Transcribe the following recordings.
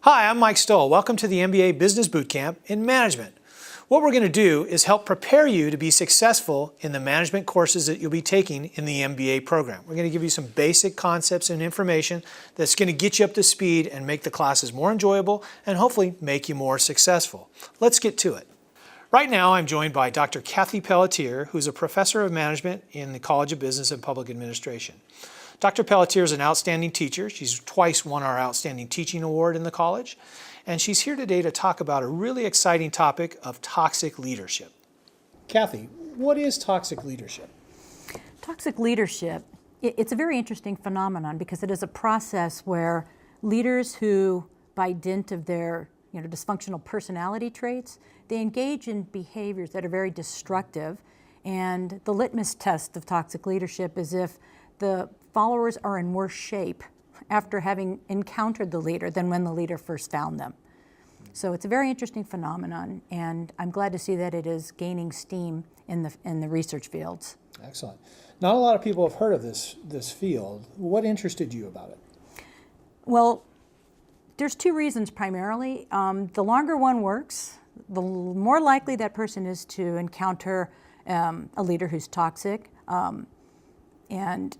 Hi, I'm Mike Stoll. Welcome to the MBA Business Boot Camp in Management. What we're going to do is help prepare you to be successful in the management courses that you'll be taking in the MBA program. We're going to give you some basic concepts and information that's going to get you up to speed and make the classes more enjoyable and hopefully make you more successful. Let's get to it. Right now, I'm joined by Dr. Kathie Pelletier, who's a professor of management in the College of Business and Public Administration. Dr. Pelletier is an outstanding teacher. She's twice won our Outstanding Teaching Award in the college. And she's here today to talk about a really exciting topic of toxic leadership. Kathie, what is toxic leadership? Toxic leadership, it's a very interesting phenomenon because it is a process where leaders who, by dint of their dysfunctional personality traits, they engage in behaviors that are very destructive. And the litmus test of toxic leadership is if the followers are in worse shape after having encountered the leader than when the leader first found them. So it's a very interesting phenomenon, and I'm glad to see that it is gaining steam in the research fields. Excellent. Not a lot of people have heard of this field. What interested you about it? Well, there's two reasons primarily. The longer one works, the more likely that person is to encounter a leader who's toxic. And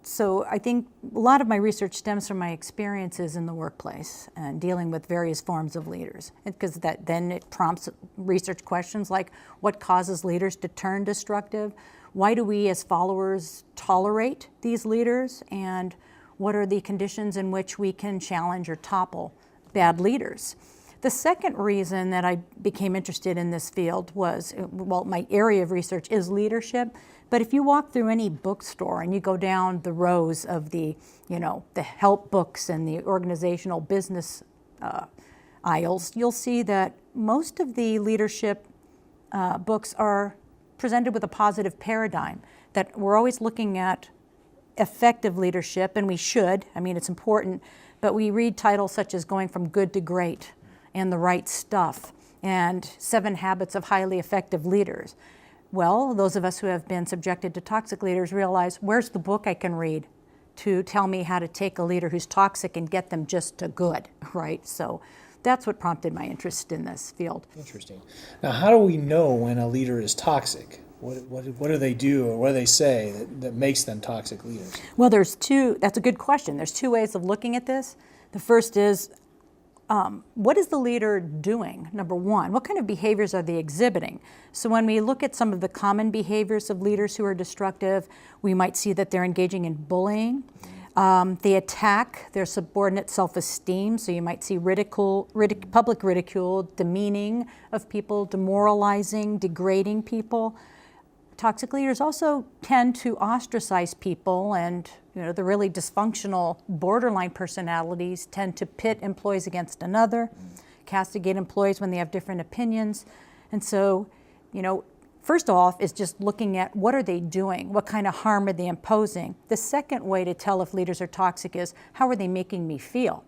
so I think a lot of my research stems from my experiences in the workplace and dealing with various forms of leaders, because then it prompts research questions like what causes leaders to turn destructive? Why do we as followers tolerate these leaders? And what are the conditions in which we can challenge or topple bad leaders? The second reason that I became interested in this field was, well, my area of research is leadership, but if you walk through any bookstore and you go down the rows of the help books and the organizational business aisles, you'll see that most of the leadership books are presented with a positive paradigm, that we're always looking at effective leadership, and we should, it's important, but we read titles such as Going from Good to Great, and The Right Stuff, and 7 Habits of Highly Effective Leaders. Well, those of us who have been subjected to toxic leaders realize, where's the book I can read to tell me how to take a leader who's toxic and get them just to good, right? So that's what prompted my interest in this field. Interesting. Now, how do we know when a leader is toxic? What do they do or what do they say that makes them toxic leaders? Well, that's a good question. There's 2 ways of looking at this. The first is, what is the leader doing? Number one, what kind of behaviors are they exhibiting? So when we look at some of the common behaviors of leaders who are destructive, we might see that they're engaging in bullying. They attack their subordinate self-esteem. So you might see public ridicule, demeaning of people, demoralizing, degrading people. Toxic leaders also tend to ostracize people, and the really dysfunctional borderline personalities tend to pit employees against another, castigate employees when they have different opinions. And so, first off is just looking at what are they doing? What kind of harm are they imposing? The second way to tell if leaders are toxic is how are they making me feel?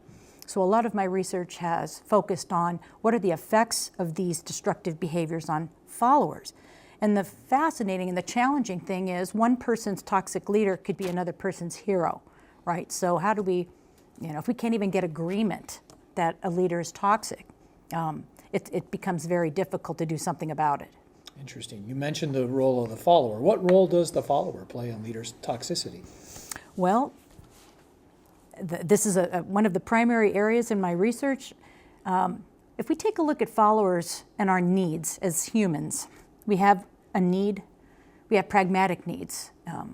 So a lot of my research has focused on what are the effects of these destructive behaviors on followers. And the fascinating and the challenging thing is one person's toxic leader could be another person's hero, right? So how do we, if we can't even get agreement that a leader is toxic, it becomes very difficult to do something about it. Interesting. You mentioned the role of the follower. What role does the follower play in leaders' toxicity? Well, this is one of the primary areas in my research. If we take a look at followers and our needs as humans, we have a need, we have pragmatic needs.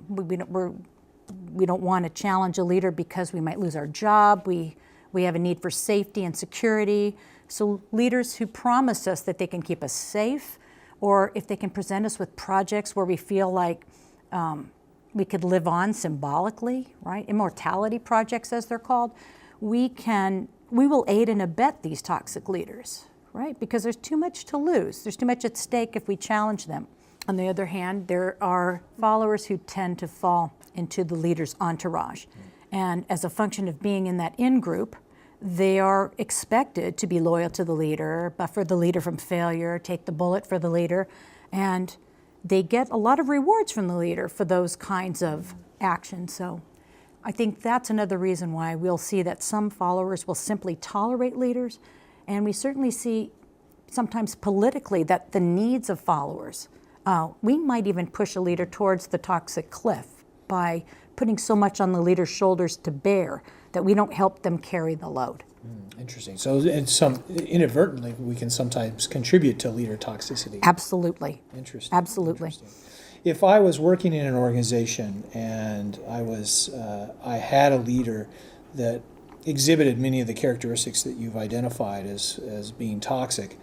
We don't want to challenge a leader because we might lose our job. We have a need for safety and security. So leaders who promise us that they can keep us safe, or if they can present us with projects where we feel like we could live on symbolically, right? Immortality projects, as they're called, we will aid and abet these toxic leaders, right? Because there's too much to lose. There's too much at stake if we challenge them. On the other hand, there are followers who tend to fall into the leader's entourage. And as a function of being in that in-group, they are expected to be loyal to the leader, buffer the leader from failure, take the bullet for the leader, and they get a lot of rewards from the leader for those kinds of actions. So I think that's another reason why we'll see that some followers will simply tolerate leaders, and we certainly see sometimes politically that the needs of followers, we might even push a leader towards the toxic cliff by putting so much on the leader's shoulders to bear that we don't help them carry the load. Interesting. So inadvertently, we can sometimes contribute to leader toxicity. Absolutely. Interesting. Absolutely. Interesting. If I was working in an organization and I had a leader that exhibited many of the characteristics that you've identified as being toxic,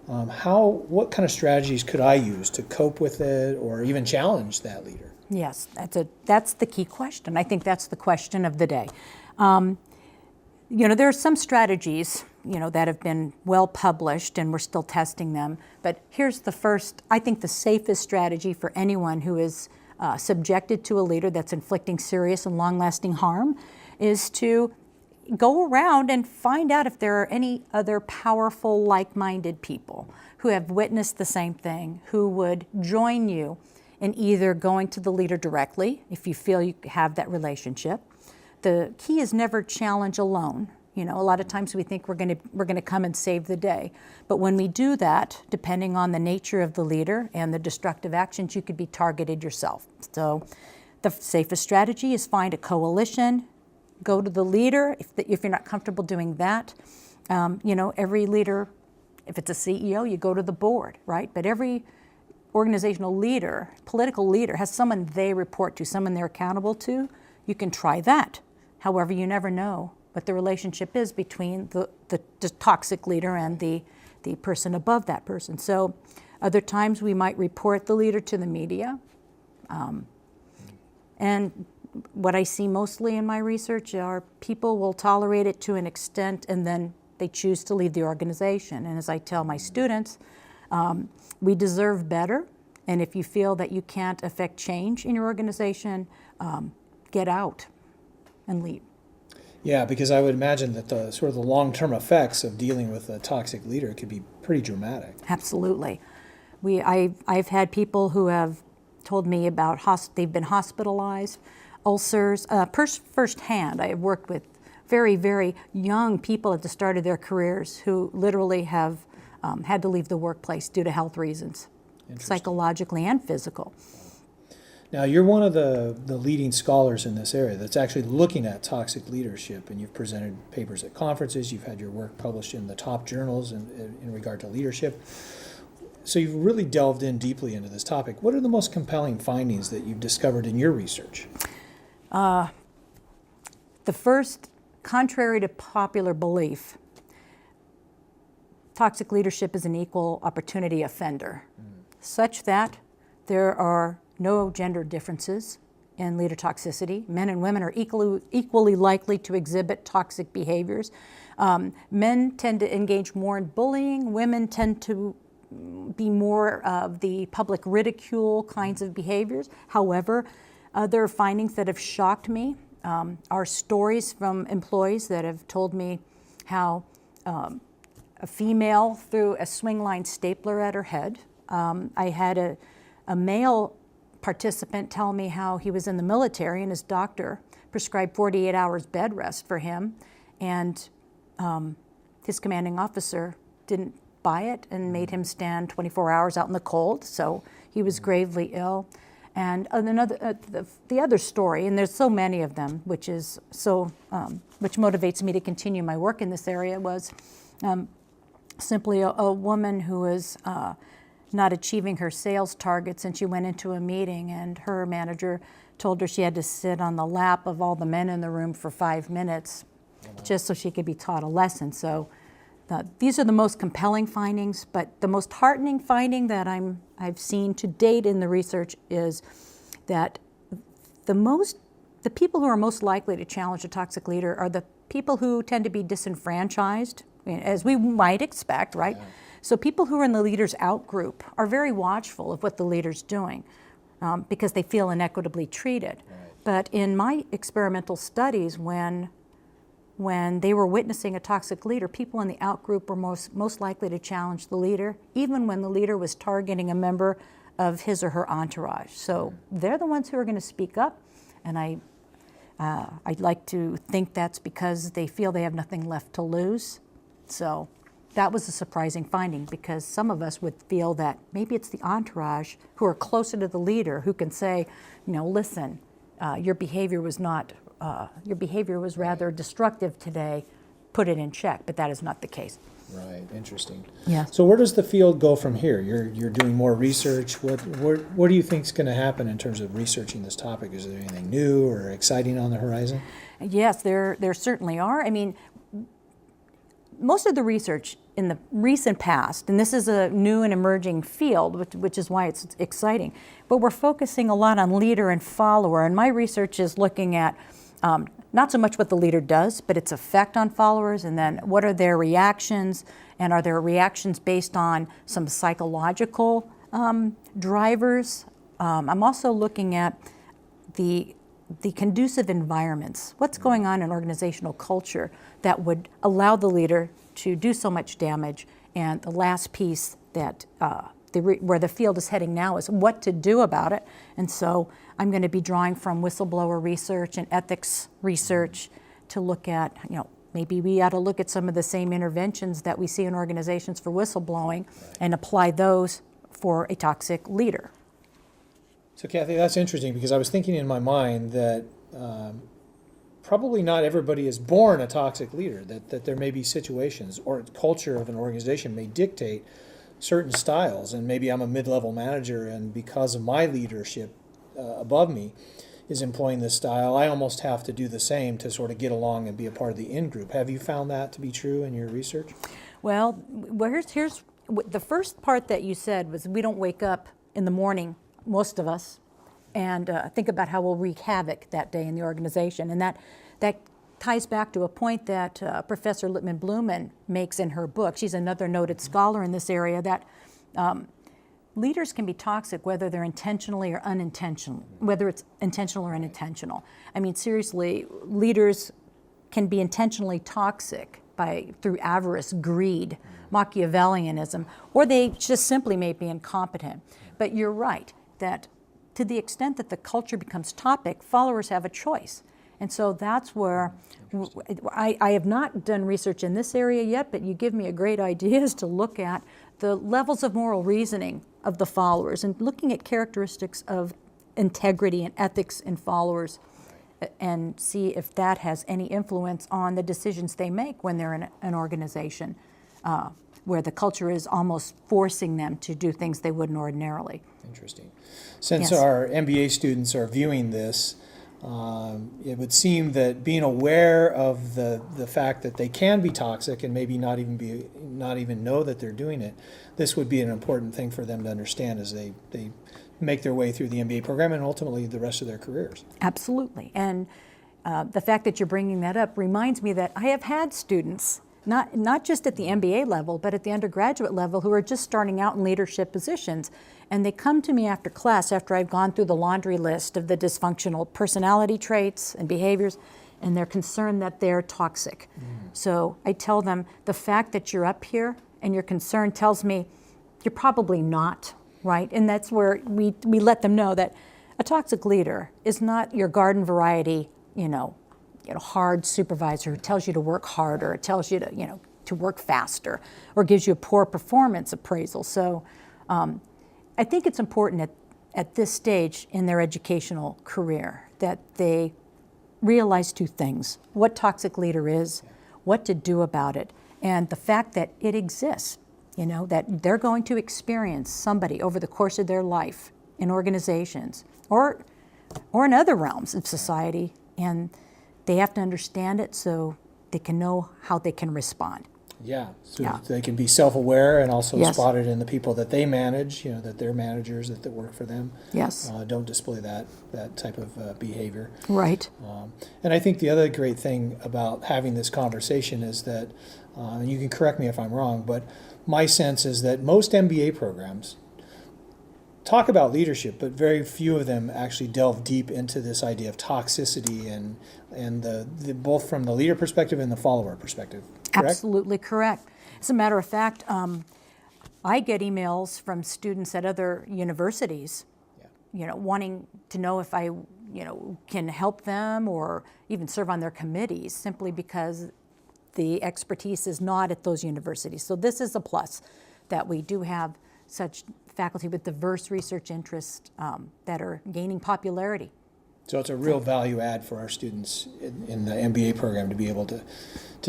what kind of strategies could I use to cope with it or even challenge that leader? Yes, that's the key question. I think that's the question of the day. There are some strategies, that have been well published and we're still testing them. But here's the first, I think the safest strategy for anyone who is subjected to a leader that's inflicting serious and long-lasting harm is to go around and find out if there are any other powerful, like-minded people who have witnessed the same thing, who would join you in either going to the leader directly, if you feel you have that relationship. The key is never challenge alone. A lot of times we think we're going to come and save the day. But when we do that, depending on the nature of the leader and the destructive actions, you could be targeted yourself. So the safest strategy is find a coalition, go to the leader. If you're not comfortable doing that, every leader, if it's a CEO, you go to the board, right? But every organizational leader, political leader, has someone they report to, someone they're accountable to. You can try that. However, you never know what the relationship is between the toxic leader and the person above that person. So other times we might report the leader to the media. And what I see mostly in my research are people will tolerate it to an extent and then they choose to leave the organization. And as I tell my students, we deserve better. And if you feel that you can't affect change in your organization, get out and leave. Yeah, because I would imagine that the sort of the long-term effects of dealing with a toxic leader could be pretty dramatic. Absolutely. I've had people who have told me about they've been hospitalized, ulcers, firsthand. I have worked with very, very young people at the start of their careers who literally have had to leave the workplace due to health reasons, psychologically and physical. Now, you're one of the leading scholars in this area that's actually looking at toxic leadership, and you've presented papers at conferences, you've had your work published in the top journals in regard to leadership. So you've really delved in deeply into this topic. What are the most compelling findings that you've discovered in your research? The first, contrary to popular belief, toxic leadership is an equal opportunity offender, such that there are no gender differences in leader toxicity. Men and women are equally likely to exhibit toxic behaviors. Men tend to engage more in bullying. Women tend to be more of the public ridicule kinds of behaviors. However, there are findings that have shocked me. Are stories from employees that have told me how a female threw a swing line stapler at her head. I had a male participant tell me how he was in the military and his doctor prescribed 48 hours bed rest for him, and his commanding officer didn't buy it and made him stand 24 hours out in the cold, so he was gravely ill. And another, the other story, and there's so many of them, which is which motivates me to continue my work in this area, was simply a woman who was not achieving her sales targets, and she went into a meeting and her manager told her she had to sit on the lap of all the men in the room for 5 minutes just so she could be taught a lesson. So these are the most compelling findings, but the most heartening finding that I've seen to date in the research is that the people who are most likely to challenge a toxic leader are the people who tend to be disenfranchised, as we might expect, right? Yeah. So people who are in the leader's out group are very watchful of what the leader's doing because they feel inequitably treated. Right. But in my experimental studies, when they were witnessing a toxic leader, people in the out group were most likely to challenge the leader, even when the leader was targeting a member of his or her entourage. So they're the ones who are going to speak up. And I'd like to think that's because they feel they have nothing left to lose. So that was a surprising finding, because some of us would feel that maybe it's the entourage who are closer to the leader who can say, listen, your behavior was rather destructive today, put it in check, but that is not the case. Right, interesting. Yeah. So where does the field go from here? You're doing more research. What do you think is going to happen in terms of researching this topic? Is there anything new or exciting on the horizon? Yes, there certainly are. I mean, most of the research in the recent past, and this is a new and emerging field, which is why it's exciting, but we're focusing a lot on leader and follower, and my research is looking at not so much what the leader does, but its effect on followers, and then what are their reactions, and are their reactions based on some psychological drivers. I'm also looking at the conducive environments. What's going on in organizational culture that would allow the leader to do so much damage? And the last piece that where the field is heading now is what to do about it. And so I'm going to be drawing from whistleblower research and ethics research to look at, maybe we ought to look at some of the same interventions that we see in organizations for whistleblowing and apply those for a toxic leader. So Kathie, that's interesting, because I was thinking in my mind that probably not everybody is born a toxic leader, that there may be situations or culture of an organization may dictate certain styles, and maybe I'm a mid-level manager, and because of my leadership above me is employing this style, I almost have to do the same to sort of get along and be a part of the in-group. Have you found that to be true in your research? Well, here's the first part that you said was we don't wake up in the morning, most of us, and think about how we'll wreak havoc that day in the organization. And that ties back to a point that Professor Lippman-Blumen makes in her book. She's another noted scholar in this area, that leaders can be toxic whether they're intentionally or unintentional, whether it's intentional or unintentional. I mean, seriously, leaders can be intentionally toxic through avarice, greed, Machiavellianism, or they just simply may be incompetent. But you're right, that to the extent that the culture becomes toxic, followers have a choice. And so that's where I have not done research in this area yet, but you give me a great idea is to look at the levels of moral reasoning of the followers and looking at characteristics of integrity and ethics in followers and see if that has any influence on the decisions they make when they're in an organization where the culture is almost forcing them to do things they wouldn't ordinarily. Interesting. Since Yes. our MBA students are viewing this, it would seem that being aware of the fact that they can be toxic and maybe not even know that they're doing it, this would be an important thing for them to understand as they make their way through the MBA program and ultimately the rest of their careers. Absolutely. And the fact that you're bringing that up reminds me that I have had students, not just at the MBA level, but at the undergraduate level, who are just starting out in leadership positions. And they come to me after class, after I've gone through the laundry list of the dysfunctional personality traits and behaviors, and they're concerned that they're toxic. So I tell them, the fact that you're up here and you're concerned tells me you're probably not, right? And that's where we let them know that a toxic leader is not your garden variety, hard supervisor who tells you to work harder, tells you to work faster, or gives you a poor performance appraisal. So I think it's important at this stage in their educational career that they realize two things: what toxic leader is, what to do about it, and the fact that it exists, that they're going to experience somebody over the course of their life in organizations or in other realms of society, and they have to understand it so they can know how they can respond. Yeah, so they can be self-aware and also Yes. spot it in the people that they manage, that they're managers, that work for them. Yes. Don't display that type of behavior. Right. And I think the other great thing about having this conversation is that, and you can correct me if I'm wrong, but my sense is that most MBA programs talk about leadership, but very few of them actually delve deep into this idea of toxicity and the both from the leader perspective and the follower perspective. Correct? Absolutely correct. As a matter of fact, I get emails from students at other universities, wanting to know if I can help them or even serve on their committees simply because the expertise is not at those universities. So this is a plus, that we do have such faculty with diverse research interests that are gaining popularity. So it's a real value add for our students in the MBA program to be able to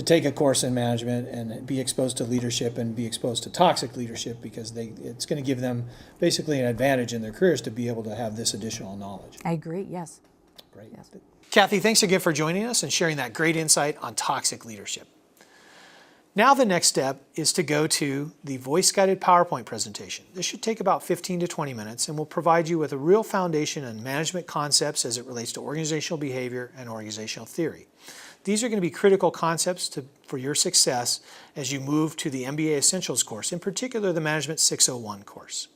take a course in management and be exposed to leadership and be exposed to toxic leadership, because it's going to give them basically an advantage in their careers to be able to have this additional knowledge. I agree, yes. Great. Yes. Kathie, thanks again for joining us and sharing that great insight on toxic leadership. Now the next step is to go to the voice-guided PowerPoint presentation. This should take about 15 to 20 minutes and will provide you with a real foundation on management concepts as it relates to organizational behavior and organizational theory. These are going to be critical concepts for your success as you move to the MBA Essentials course, in particular the Management 601 course.